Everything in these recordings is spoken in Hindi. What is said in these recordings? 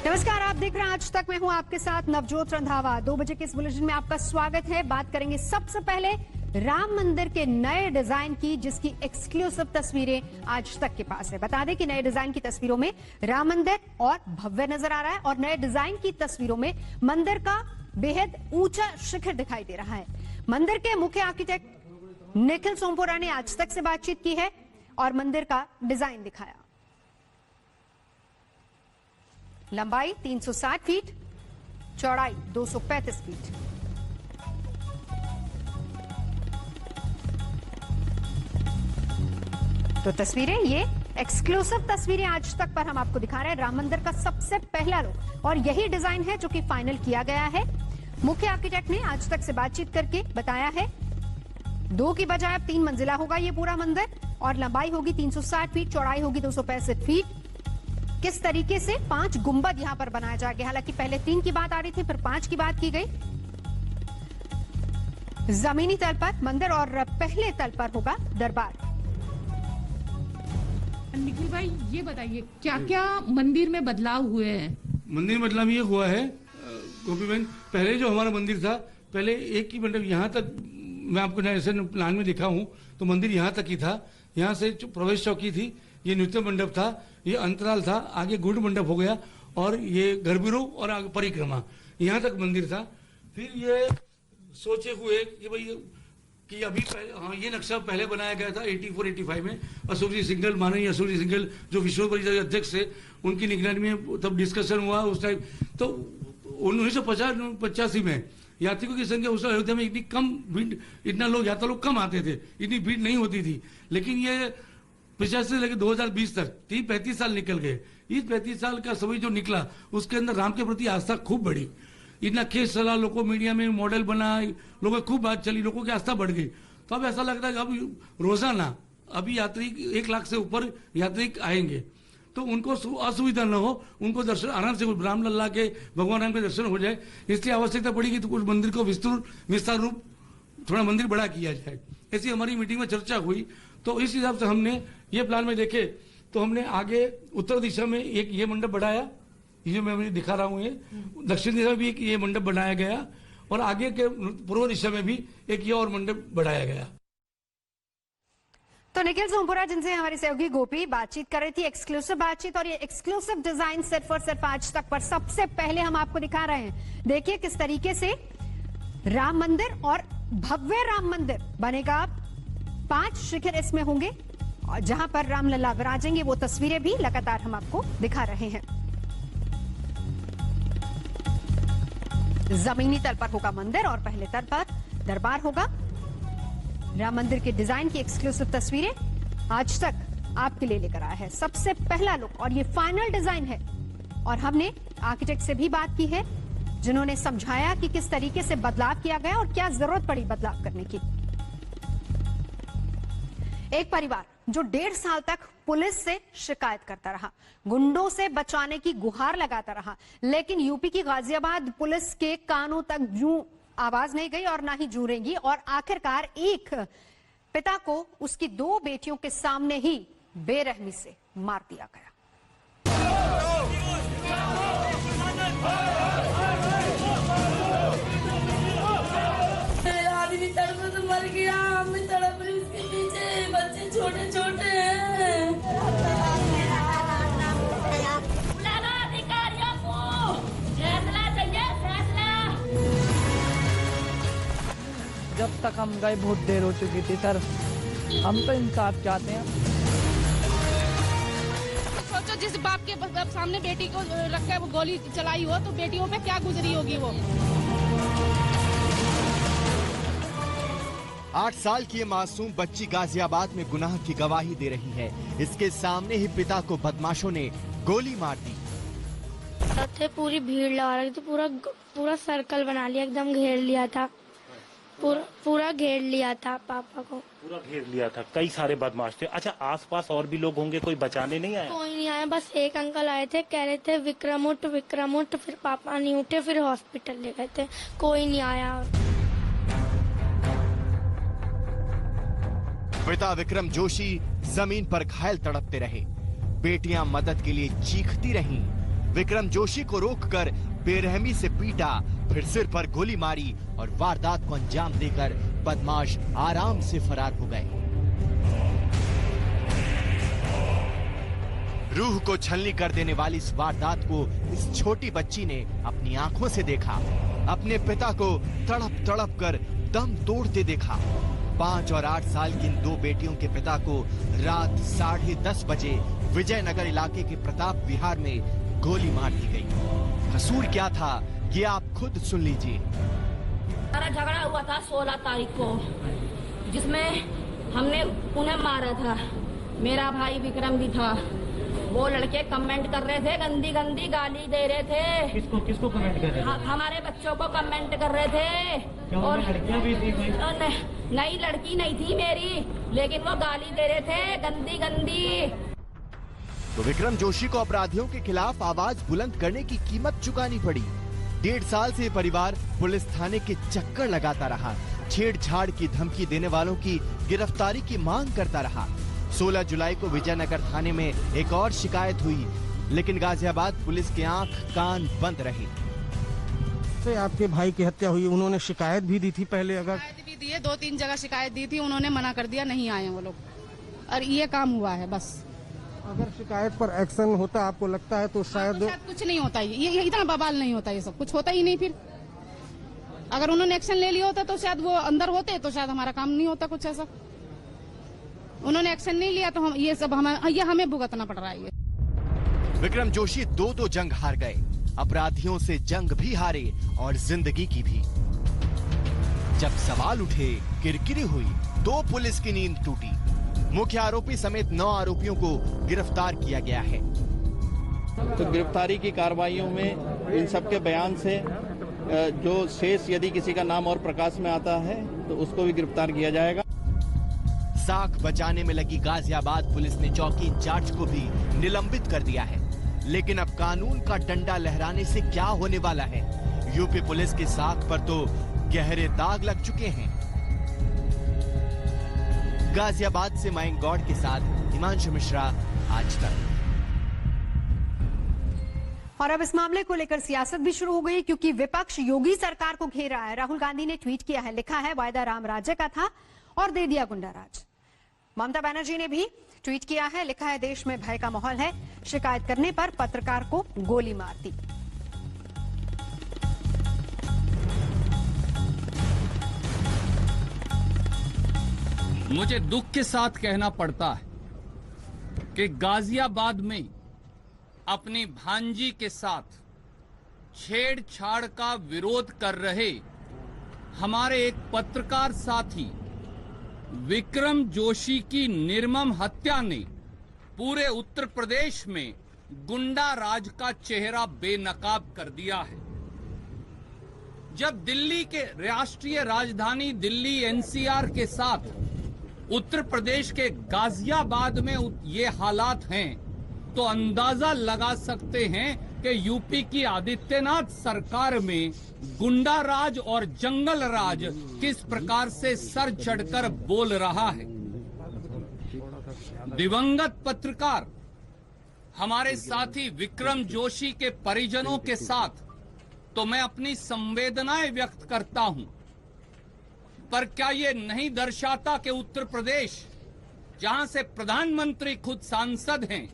नमस्कार, आप देख रहे हैं आज तक। मैं हूं आपके साथ नवजोत रंधावा। 2 बजे के इस बुलेटिन में आपका स्वागत है। बात करेंगे सबसे पहले राम मंदिर के नए डिजाइन की, जिसकी एक्सक्लूसिव तस्वीरें आज तक के पास है। बता दें कि नए डिजाइन की तस्वीरों में राम मंदिर और भव्य नजर आ रहा है और नए डिजाइन की तस्वीरों में मंदिर का बेहद ऊंचा शिखर दिखाई दे रहा है। मंदिर के मुख्य आर्किटेक्ट निखिल सोमपुरा ने आज तक से बातचीत की है और मंदिर का डिजाइन दिखाया। लंबाई 360 फीट, चौड़ाई 235 फीट। तो तस्वीरें, ये एक्सक्लूसिव तस्वीरें आज तक पर हम आपको दिखा रहे हैं। राम मंदिर का सबसे पहला लुक और यही डिजाइन है जो कि फाइनल किया गया है। मुख्य आर्किटेक्ट ने आज तक से बातचीत करके बताया है 2 की बजाय अब 3 मंजिला होगा ये पूरा मंदिर और लंबाई होगी 360 फीट, चौड़ाई होगी 265 फीट। किस तरीके से 5 गुंबद यहां पर बनाया जाएगा। हालांकि पहले 3 की बात आ रही थी, फिर 5 की बात की गई। जमीनी तल पर मंदिर और पहले तल पर होगा दरबार। निखिल भाई, ये बताइए क्या क्या मंदिर में बदलाव हुए हैं। मंदिर में बदलाव ये हुआ है गोपी बहन, पहले जो हमारा मंदिर था, पहले एक ही मंडप यहाँ तक, मैं आपको ऐसे प्लान में दिखा हूँ तो मंदिर यहाँ तक ही था। यहाँ से प्रवेश चौकी थी, ये नृत्य मंडप था, ये अंतराल था, आगे गुड़ मंडप हो गया और ये गर्भगृह और आगे परिक्रमा, यहाँ तक मंदिर था। फिर ये सोचे हुए कि भाई कि अभी हाँ, ये नक्शा पहले बनाया गया था 84-85 में। अशोक जी सिंघल, माननीय अशोक जी सिंघल जो विश्व परिषद के अध्यक्ष थे, उनकी निगरानी में तब डिस्कशन हुआ उस टाइम। तो 1985 में यात्रिकों की संख्या उस अयोध्या में इतनी कम भीड़, इतना लोग यात्रा लोग कम आते थे, इतनी भीड़ नहीं होती थी। लेकिन ये 85 से लेकर 2020 तक 30-35 साल निकल गए। इस 35 साल का समय जो निकला उसके अंदर राम के प्रति आस्था खूब बढ़ी। इतना केस चला, लोगों मीडिया में मॉडल बना, लोगों की खूब बात चली, लोगों की आस्था बढ़ गई। तो अब ऐसा लगता है कि अब रोजाना अभी यात्री 1 लाख से ऊपर यात्री आएंगे, तो उनको असुविधा न हो, उनको दर्शन आराम से राम लल्ला के, भगवान राम के दर्शन हो जाए। इसलिए आवश्यकता पड़ी कि तो कुछ मंदिर को विस्तार रूप थोड़ा मंदिर बड़ा किया जाए। ऐसी हमारी मीटिंग में चर्चा हुई। तो इस हिसाब से हमने ये प्लान में देखे तो हमने आगे उत्तर दिशा में एक ये मंडप बढ़ाया, ये जो मैं दिखा रहा हूँ, ये दक्षिण दिशा में भी एक ये मंडप बनाया गया और आगे के पूर्व दिशा में भी एक ये और मंडप बढ़ाया गया। तो निखिल सोमपुरा, जिनसे हमारी सहयोगी गोपी बातचीत कर रही थी, एक्सक्लूसिव बातचीत, और ये एक्सक्लूसिव डिजाइन सिर्फ और सिर्फ आज तक पर सबसे पहले हम आपको दिखा रहे हैं। देखिए किस तरीके से राम मंदिर और भव्य राम मंदिर बनेगा। 5 शिखर इसमें होंगे और जहां पर रामलला विराजेंगे, वो तस्वीरें भी लगातार हम आपको दिखा रहे हैं। जमीनी तल पर होगा मंदिर और पहले तल पर दरबार होगा। राम मंदिर के डिजाइन की एक्सक्लूसिव तस्वीरें आज तक आपके लिए लेकर आया है। सबसे पहला लुक और ये फाइनल डिजाइन है और हमने आर्किटेक्ट से भी बात की है, जिन्होंने समझाया कि किस तरीके से बदलाव किया गया और क्या जरूरत पड़ी बदलाव करने की। एक परिवार जो 1.5 साल तक पुलिस से शिकायत करता रहा, गुंडों से बचाने की गुहार लगाता रहा, लेकिन यूपी की गाजियाबाद पुलिस के कानों तक जूं आवाज नहीं गई और ना ही जूरेंगी। और आखिरकार एक पिता को उसकी 2 बेटियों के सामने ही बेरहमी से मार दिया गया। आदमी तड़प तो मर गया, मैं तड़प रही, उसके पीछे बच्चे छोटे छोटे हैं। बुलाना अधिकारियों को, फैसला चाहिए, फैसला। जब तक हम गए बहुत देर हो चुकी थी सर, हम तो इंसाफ चाहते हैं। सोचो जिस बाप के सामने बेटी को रखा है, वो गोली चलाई हो तो बेटियों पे क्या गुजरी होगी वो। 8 साल की ये मासूम बच्ची गाजियाबाद में गुनाह की गवाही दे रही है। इसके सामने ही पिता को बदमाशों ने गोली मार दी। पूरी भीड़ लगा रही थी, पूरा सर्कल बना लिया, एकदम घेर लिया था, पूरा घेर लिया था पापा को, पूरा घेर लिया था। कई सारे बदमाश थे। अच्छा, आसपास और भी लोग होंगे, कोई बचाने नहीं आया? कोई नहीं आया, बस एक अंकल आए थे, कह रहे थे विक्रम उठ, विक्रम उठ। फिर पापा नहीं उठे, फिर हॉस्पिटल ले गए थे, कोई नहीं आया। पिता विक्रम जोशी जमीन पर घायल तड़पते रहे। बेटियां मदद के लिए चीखती रहीं। विक्रम जोशी को रोककर बेरहमी से पीटा, फिर सिर पर गोली मारी और वारदात को अंजाम देकर बदमाश आराम से फरार हो गए। रूह को छलनी कर देने वाली इस वारदात को इस छोटी बच्ची ने अपनी आंखों से देखा। अपने पिता को तड़प तड़प कर दम तोड़ते देखा। 5 और 8 साल की इन 2 बेटियों के पिता को रात 10:30 बजे विजयनगर इलाके के प्रताप विहार में गोली मार दी गई। कसूर क्या था ये आप खुद सुन लीजिए। हमारा झगड़ा हुआ था 16 तारीख को, जिसमें हमने उन्हें मारा था। मेरा भाई विक्रम भी था। वो लड़के कमेंट कर रहे थे, गंदी गंदी गाली दे रहे थे। किसको कमेंट कर रहे थे? हमारे बच्चों को कमेंट कर रहे थे। और लड़कियां भी थी? नई लड़की नहीं थी मेरी, लेकिन वो गाली दे रहे थे गंदी गंदी। तो विक्रम जोशी को अपराधियों के खिलाफ आवाज बुलंद करने की कीमत चुकानी पड़ी। 1.5 साल से परिवार पुलिस थाने के चक्कर लगाता रहा। छेड़छाड़ की धमकी देने वालों की गिरफ्तारी की मांग करता रहा। 16 जुलाई को विजयनगर थाने में एक और शिकायत हुई, लेकिन गाजियाबाद पुलिस के आंख कान बंद रहे। से आपके भाई की हत्या हुई, उन्होंने शिकायत भी दी थी पहले? अगर शिकायत भी दी है, 2-3 जगह शिकायत दी थी, उन्होंने मना कर दिया, नहीं आए वो लोग, और ये काम हुआ है बस। अगर शिकायत पर एक्शन होता आपको लगता है तो शायद कुछ नहीं होता, ये इतना बवाल नहीं होता, ये सब कुछ होता ही नहीं। फिर अगर उन्होंने एक्शन ले लिया होता तो शायद वो अंदर होते, तो शायद हमारा काम नहीं होता कुछ ऐसा। उन्होंने एक्शन नहीं लिया तो हम ये सब हमें भुगतना पड़ रहा है। विक्रम जोशी 2 जंग हार गए। अपराधियों से जंग भी हारे और जिंदगी की भी। जब सवाल उठे, किरकिरी हुई, तो पुलिस की नींद टूटी। मुख्य आरोपी समेत 9 आरोपियों को गिरफ्तार किया गया है। तो गिरफ्तारी की कार्रवाइयों में इन सब के बयान से जो शेष यदि किसी का नाम और प्रकाश में आता है तो उसको भी गिरफ्तार किया जाएगा। साख बचाने में लगी गाजियाबाद पुलिस ने चौकी इंचार्ज को भी निलंबित कर दिया है। लेकिन अब कानून का डंडा लहराने से क्या होने वाला है? यूपी पुलिस की साख पर तो गहरे दाग लग चुके हैं। गाजियाबाद से मयंक गौड़ के साथ हिमांशु मिश्रा, आज तक। और अब इस मामले को लेकर सियासत भी शुरू हो गई, क्योंकि विपक्ष योगी सरकार को घेर रहा है। राहुल गांधी ने ट्वीट किया है, लिखा है वायदा राम राज्य का था और दे दिया गुंडा राज। ममता बनर्जी ने भी ट्वीट किया है, लिखा है देश में भय का माहौल है, शिकायत करने पर पत्रकार को गोली मार दी। मुझे दुख के साथ कहना पड़ता है कि गाजियाबाद में अपनी भांजी के साथ छेड़छाड़ का विरोध कर रहे हमारे एक पत्रकार साथी विक्रम जोशी की निर्मम हत्या ने पूरे उत्तर प्रदेश में गुंडा राज का चेहरा बेनकाब कर दिया है। जब दिल्ली के राष्ट्रीय राजधानी दिल्ली एनसीआर के साथ उत्तर प्रदेश के गाजियाबाद में ये हालात हैं, तो अंदाजा लगा सकते हैं कि यूपी की आदित्यनाथ सरकार में गुंडा राज और जंगल राज किस प्रकार से सर चढ़कर बोल रहा है। दिवंगत पत्रकार हमारे साथी विक्रम जोशी के परिजनों के साथ तो मैं अपनी संवेदनाएं व्यक्त करता हूं, पर क्या ये नहीं दर्शाता कि उत्तर प्रदेश, जहां से प्रधानमंत्री खुद सांसद हैं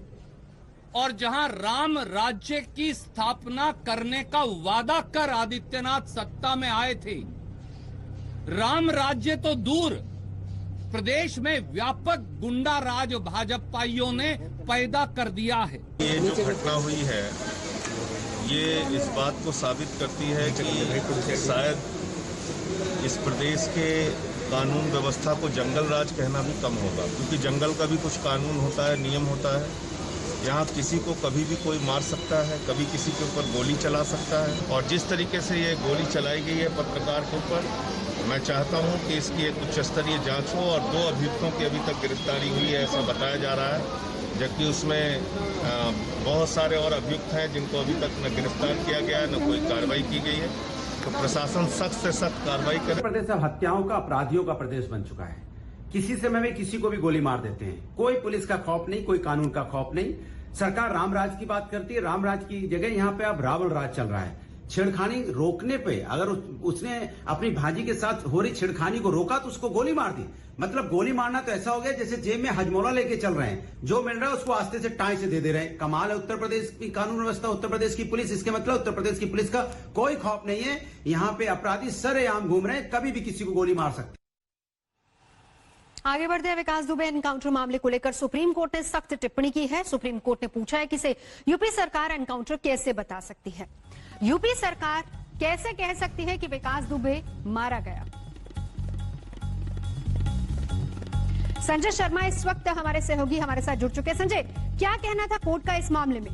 और जहां राम राज्य की स्थापना करने का वादा कर आदित्यनाथ सत्ता में आए थे, राम राज्य तो दूर, प्रदेश में व्यापक गुंडा राज भाजपाइयों ने पैदा कर दिया है। ये जो घटना हुई है, ये इस बात को साबित करती है कि शायद इस प्रदेश के कानून व्यवस्था को जंगल राज कहना भी कम होगा, क्योंकि जंगल का भी कुछ कानून होता है, नियम होता है। यहाँ किसी को कभी भी कोई मार सकता है, कभी किसी के ऊपर गोली चला सकता है, और जिस तरीके से ये गोली चलाई गई है पत्रकार के ऊपर, मैं चाहता हूँ कि इसकी एक उच्च स्तरीय जाँच हो। और 2 अभियुक्तों की अभी तक गिरफ्तारी हुई है ऐसा बताया जा रहा है, जबकि उसमें बहुत सारे और अभियुक्त हैं जिनको अभी तक न गिरफ्तार किया गया है, न कोई कार्रवाई की गई है। तो प्रशासन सख्त से सख्त कार्रवाई करे। प्रदेश अब हत्याओं का, अपराधियों का प्रदेश बन चुका है। किसी समय में किसी को भी गोली मार देते हैं, कोई पुलिस का खौफ नहीं, कोई कानून का खौफ नहीं। सरकार रामराज की बात करती है, रामराज की जगह यहाँ पे अब रावण राज चल रहा है। छेड़खानी रोकने पे अगर उसने अपनी भाजी के साथ हो रही छेड़खानी को रोका तो उसको गोली मार दी। मतलब गोली मारना तो ऐसा हो गया जैसे जेब में हजमोला लेके चल रहे हैं, जो मिल रहा है उसको आस्ते से टाई से दे रहे हैं। कमाल है उत्तर प्रदेश की कानून व्यवस्था, उत्तर प्रदेश की पुलिस। इसके मतलब उत्तर प्रदेश की पुलिस का कोई खौफ नहीं है। यहाँ पे अपराधी सरेआम घूम रहे हैं, कभी भी किसी को गोली मार सकते। आगे बढ़ते हैं। विकास दुबे एनकाउंटर मामले को लेकर सुप्रीम कोर्ट ने सख्त टिप्पणी की है। सुप्रीम कोर्ट ने पूछा है कि इसे यूपी सरकार एनकाउंटर कैसे बता सकती है। यूपी सरकार कैसे कह सकती है कि विकास दुबे मारा गया। संजय शर्मा इस वक्त हमारे सहयोगी हमारे साथ जुड़ चुके हैं। संजय, क्या कहना था कोर्ट का इस मामले में?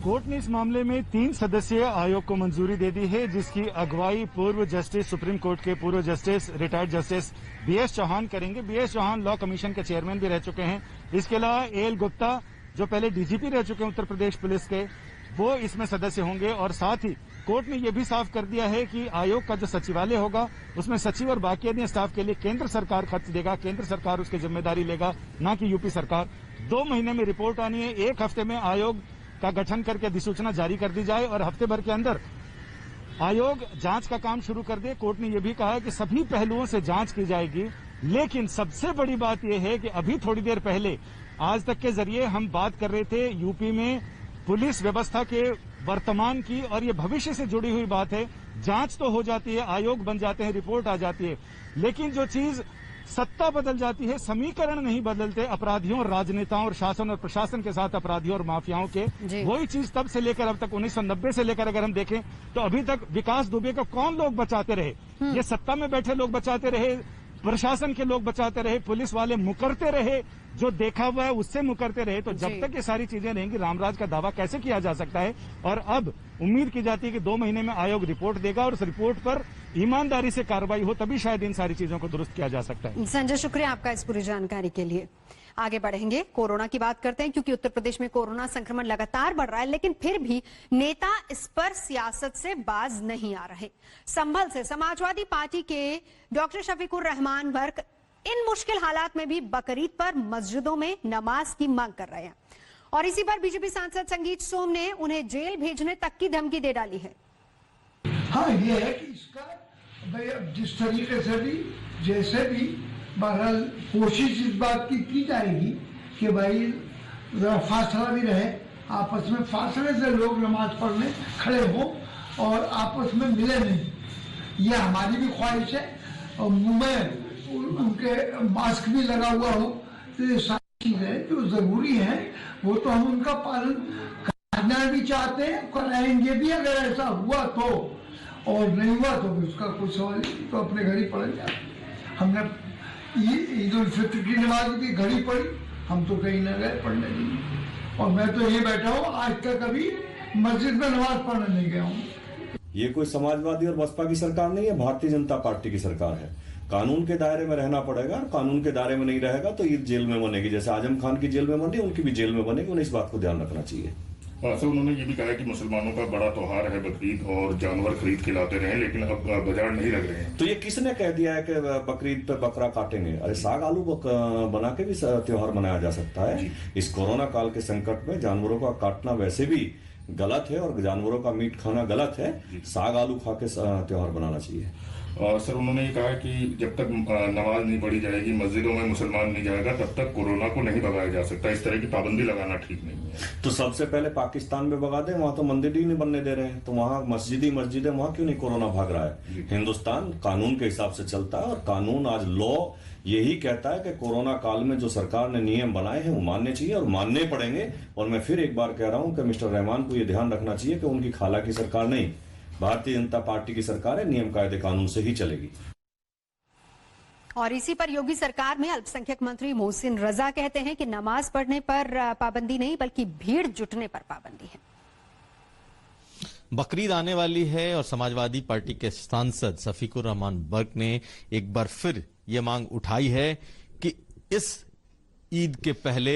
कोर्ट ने इस मामले में 3 सदस्यीय आयोग को मंजूरी दे दी है, जिसकी अगुवाई पूर्व जस्टिस, सुप्रीम कोर्ट के पूर्व justice, retired justice BS Chauhan करेंगे। बीएस चौहान लॉ कमीशन के चेयरमैन भी रह चुके हैं। इसके अलावा एएल गुप्ता, जो पहले डीजीपी रह चुके हैं उत्तर प्रदेश पुलिस के, वो इसमें सदस्य होंगे। और साथ ही कोर्ट ने यह भी साफ कर दिया है कि आयोग का जो सचिवालय होगा उसमें सचिव और बाकी अन्य स्टाफ के लिए केंद्र सरकार खर्च देगा, केंद्र सरकार उसकी जिम्मेदारी लेगा, ना कि यूपी सरकार। 2 महीने में रिपोर्ट आनी है। 1 हफ्ते में आयोग का गठन करके अधिसूचना जारी कर दी जाए और हफ्ते भर के अंदर आयोग जांच का काम शुरू कर दे। कोर्ट ने यह भी कहा है कि सभी पहलुओं से जांच की जाएगी। लेकिन सबसे बड़ी बात यह है कि अभी थोड़ी देर पहले आज तक के जरिए हम बात कर रहे थे यूपी में पुलिस व्यवस्था के वर्तमान की, और ये भविष्य से जुड़ी हुई बात है। जांच तो हो जाती है, आयोग बन जाते हैं, रिपोर्ट आ जाती है, लेकिन जो चीज सत्ता बदल जाती है, समीकरण नहीं बदलते अपराधियों और राजनेताओं और शासन और प्रशासन के साथ अपराधियों और माफियाओं के। वही चीज तब से लेकर अब तक 1990 से लेकर अगर हम देखें तो अभी तक विकास दुबे को कौन लोग बचाते रहे? ये सत्ता में बैठे लोग बचाते रहे, प्रशासन के लोग बचाते रहे, पुलिस वाले मुकरते रहे, जो देखा हुआ है उससे मुकरते रहे। तो जब तक ये सारी चीजें रहेंगी, रामराज का दावा कैसे किया जा सकता है? और अब उम्मीद की जाती है कि 2 महीने में आयोग रिपोर्ट देगा और उस रिपोर्ट पर ईमानदारी से कार्रवाई हो, तभी शायद इन सारी चीजों को दुरुस्त किया जा सकता है। संजय, शुक्रिया आपका इस पूरी जानकारी के लिए। आगे बढ़ेंगे, कोरोना की बात करते हैं, क्योंकि उत्तर प्रदेश में कोरोना संक्रमण लगातार बढ़ रहा है, लेकिन फिर भी नेता इस पर सियासत से बाज नहीं आ रहे। संभल से समाजवादी पार्टी के doctor Shafiqur Rahman work in मुश्किल हालात में भी बकरीद पर मस्जिदों में नमाज की मांग कर रहे हैं, और इसी पर बीजेपी सांसद संगीत सोम ने उन्हें जेल भेजने तक की धमकी दे डाली है। हाँ, ये है कि इसका भाई जिस तरीके से भी जैसे भी बहरहाल कोशिश इस बात की जाएगी कि भाई फासला भी रहे, आपस में फासले से लोग नमाज पढ़ने खड़े हों और आपस में मिले नहीं। ये हमारी भी ख्वाहिश है, और मुंह में उनके मास्क भी लगा हुआ हो। तो ये सारी चीजें जो जरूरी है वो तो हम उनका पालन करना भी चाहते हैं, कराएंगे भी अगर ऐसा हुआ तो, और नहीं हुआ तो उसका कोई सवाल नहीं, तो अपने घर ही पढ़ेंगे। हमने ईद उल फित्र की नमाज भी घर ही पढ़ी, हम तो कहीं न गए पढ़ने नहीं, और मैं तो ये बैठा हूँ, आज तक कभी मस्जिद में नमाज पढ़ने नहीं गया हूँ। ये कोई समाजवादी और बसपा की सरकार नहीं है, भारतीय जनता पार्टी की सरकार है। कानून के दायरे में रहना पड़ेगा, और कानून के दायरे में नहीं रहेगा तो ईद जेल में बनेगी, जैसे आजम खान की जेल में बनी, उनकी भी जेल में बनेगी। उन्हें इस बात को ध्यान रखना चाहिए। सर, उन्होंने ये भी कहा कि मुसलमानों का बड़ा त्योहार है बकरीद, और जानवर खरीद के लाते रहे, लेकिन अब बाजार नहीं लग रहे हैं। तो ये किसने कह दिया है कि बकरीद पे बकरा काटेंगे? अरे साग आलू बना के भी त्योहार मनाया जा सकता है। इस कोरोना काल के संकट में जानवरों का काटना वैसे भी गलत है, और जानवरों का मीट खाना गलत है। साग आलू खा के त्योहार बनाना चाहिए। और सर, उन्होंने ये कहा कि जब तक नमाज नहीं पढ़ी जाएगी, मस्जिदों में मुसलमान नहीं जाएगा, तब तक कोरोना को नहीं भगाया जा सकता। इस तरह की पाबंदी लगाना ठीक नहीं है। तो सबसे पहले पाकिस्तान में भगा दें, वहां तो मंदिर ही नहीं बनने दे रहे हैं, तो वहां मस्जिद है, वहां क्यों नहीं कोरोना भाग रहा है? हिंदुस्तान कानून के हिसाब से चलता है, और कानून आज लॉ यही कहता है कि कोरोना काल में जो सरकार ने नियम बनाए हैं वो मानने चाहिए, और मानने पड़ेंगे। और मैं फिर एक बार कह रहा हूं कि मिस्टर रहमान को यह ध्यान रखना चाहिए कि उनकी खाला की सरकार नहीं, भारतीय जनता पार्टी की सरकार है, नियम कायदे कानून से ही चलेगी। और इसी पर योगी सरकार में अल्पसंख्यक मंत्री मोहसिन रजा कहते हैं कि नमाज पढ़ने पर पाबंदी नहीं, बल्कि भीड़ जुटने पर पाबंदी है। बकरीद आने वाली है, और समाजवादी पार्टी के सांसद शफीकुर रहमान वर्क ने एक बार फिर ये मांग उठाई है कि इस ईद के पहले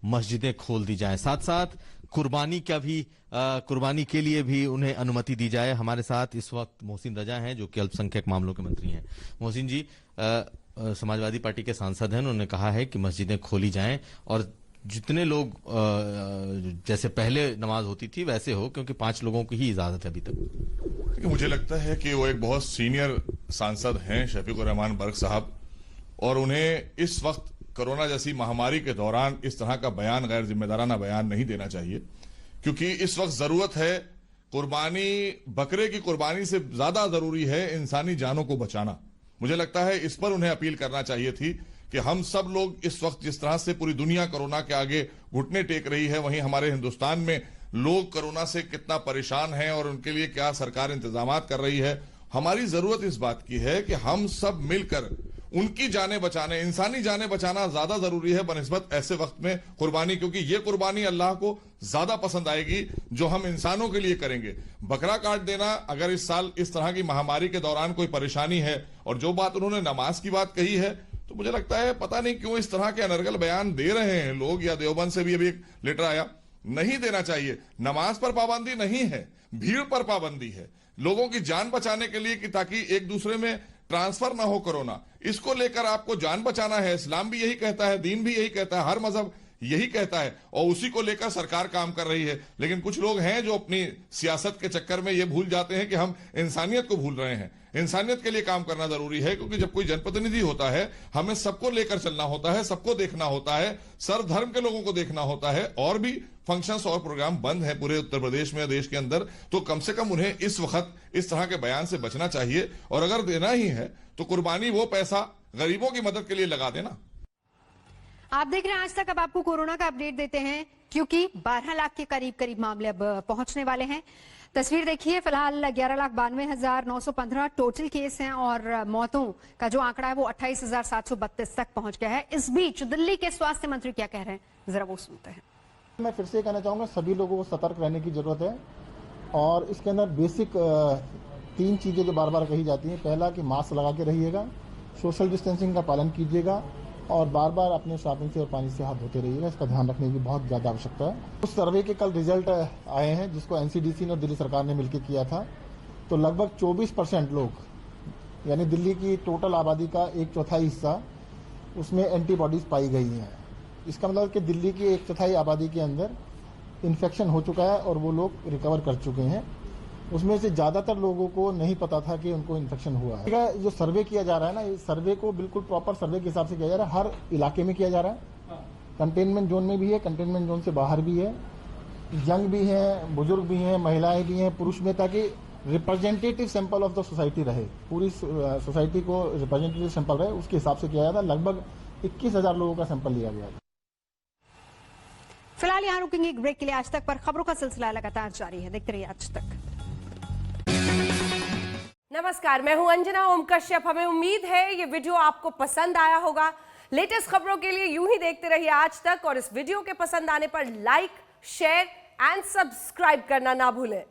मस्जिदें खोल दी जाएं, साथ साथ कुर्बानी के लिए भी उन्हें अनुमति दी जाए। हमारे साथ इस वक्त मोहसिन रजा हैं, जो कि अल्पसंख्यक मामलों के मंत्री हैं। मोहसिन जी, समाजवादी पार्टी के सांसद हैं, उन्होंने कहा है कि मस्जिदें खोली जाएं, और जितने लोग जैसे पहले नमाज होती थी वैसे हो, क्योंकि 5 लोगों की ही इजाजत है अभी तक। मुझे लगता है कि वो एक बहुत सीनियर सांसद हैं शफीकुर रहमान बर्क साहब, और उन्हें इस वक्त कोरोना जैसी महामारी के दौरान इस तरह का बयान, गैर जिम्मेदाराना बयान नहीं देना चाहिए, क्योंकि इस वक्त जरूरत है कुर्बानी, बकरे की कुर्बानी से ज्यादा जरूरी है इंसानी जानों को बचाना। मुझे लगता है इस पर उन्हें अपील करना चाहिए थी कि हम सब लोग इस वक्त जिस तरह से पूरी दुनिया कोरोना के आगे घुटने टेक रही है, वहीं हमारे हिंदुस्तान में लोग कोरोना से कितना परेशान हैं और उनके लिए क्या सरकार इंतजाम कर रही है। हमारी जरूरत इस बात की है कि हम सब मिलकर उनकी जानें बचाने, इंसानी जानें बचाना ज्यादा जरूरी है बनिस्बत ऐसे वक्त में कुर्बानी, क्योंकि ये कुर्बानी अल्लाह को ज्यादा पसंद आएगी जो हम इंसानों के लिए करेंगे। बकरा काट देना, अगर इस साल इस तरह की महामारी के दौरान कोई परेशानी है, और जो बात उन्होंने नमाज की बात कही है, तो मुझे लगता है पता नहीं क्यों इस तरह के अनर्गल बयान दे रहे हैं लोग, या देवबंद से भी अभी एक लेटर आया, नहीं देना चाहिए। नमाज पर पाबंदी नहीं है, भीड़ पर पाबंदी है, लोगों की जान बचाने के लिए, कि ताकि एक दूसरे में ट्रांसफर ना हो कोरोना, इसको लेकर आपको जान बचाना है। इस्लाम भी यही कहता है, दीन भी यही कहता है, हर मजहब यही कहता है, और उसी को लेकर सरकार काम कर रही है। लेकिन कुछ लोग हैं जो अपनी सियासत के चक्कर में ये भूल जाते हैं कि हम इंसानियत को भूल रहे हैं। इंसानियत के लिए काम करना जरूरी है, क्योंकि जब कोई जनप्रतिनिधि होता है, हमें सबको लेकर चलना होता है, सबको देखना होता है, सर्व धर्म के लोगों को देखना होता है। और भी फंक्शंस और प्रोग्राम बंद हैं पूरे उत्तर प्रदेश में, देश के अंदर, तो कम से कम उन्हें इस वक्त इस तरह के बयान से बचना चाहिए। और अगर देना ही है तो कुर्बानी वो पैसा गरीबों की मदद के लिए लगा देना। आप देख रहे हैं आज तक। अब आपको कोरोना का अपडेट देते हैं, क्योंकि 12 लाख के करीब मामले अब पहुंचने वाले हैं। तस्वीर देखिए, फिलहाल 11,92,915 टोटल केस हैं और मौतों का जो आंकड़ा है वो 28,732 तक पहुंच गया है। इस बीच दिल्ली के स्वास्थ्य मंत्री क्या कह रहे हैं, जरा वो सुनते हैं। मैं फिर से कहना चाहूँगा, सभी लोगों को सतर्क रहने की जरूरत है, और इसके अंदर बेसिक 3 चीज़ें जो बार बार कही जाती हैं। पहला कि मास्क लगा के रहिएगा, सोशल डिस्टेंसिंग का पालन कीजिएगा, और बार बार अपने साबुन से और पानी से हाथ धोते रहिएगा। इसका ध्यान रखने की बहुत ज़्यादा आवश्यकता है। उस सर्वे के कल रिजल्ट आए हैं, जिसको एनसीडीसी और दिल्ली सरकार ने मिलकर किया था। तो लगभग 24% लोग, यानी दिल्ली की टोटल आबादी का 1/4 हिस्सा, उसमें एंटीबॉडीज पाई गई हैं। इसका मतलब कि दिल्ली की 1/4 आबादी के अंदर इन्फेक्शन हो चुका है और वो लोग रिकवर कर चुके हैं। उसमें से ज़्यादातर लोगों को नहीं पता था कि उनको इन्फेक्शन हुआ है। जो सर्वे किया जा रहा है ना, इस सर्वे को बिल्कुल प्रॉपर सर्वे के हिसाब से किया जा रहा है। हर इलाके में किया जा रहा है, कंटेनमेंट जोन में भी है, कंटेनमेंट जोन से बाहर भी है, यंग भी हैं, बुजुर्ग भी हैं, महिलाएं भी हैं, पुरुष में, ताकि representative sample of the society रहे, पूरी सोसाइटी को रिप्रेजेंटेटिव सैंपल रहे, उसके हिसाब से किया जाता है। लगभग 21,000 लोगों का सैंपल लिया गया। फिलहाल यहाँ रुकेंगे एक ब्रेक के लिए। आज तक पर खबरों का सिलसिला लगातार जारी है, देखते रहिए आज तक। नमस्कार, मैं हूं अंजना ओम कश्यप। हमें उम्मीद है ये वीडियो आपको पसंद आया होगा। लेटेस्ट खबरों के लिए यूं ही देखते रहिए आज तक, और इस वीडियो के पसंद आने पर लाइक, शेयर एंड सब्सक्राइब करना ना भूलें।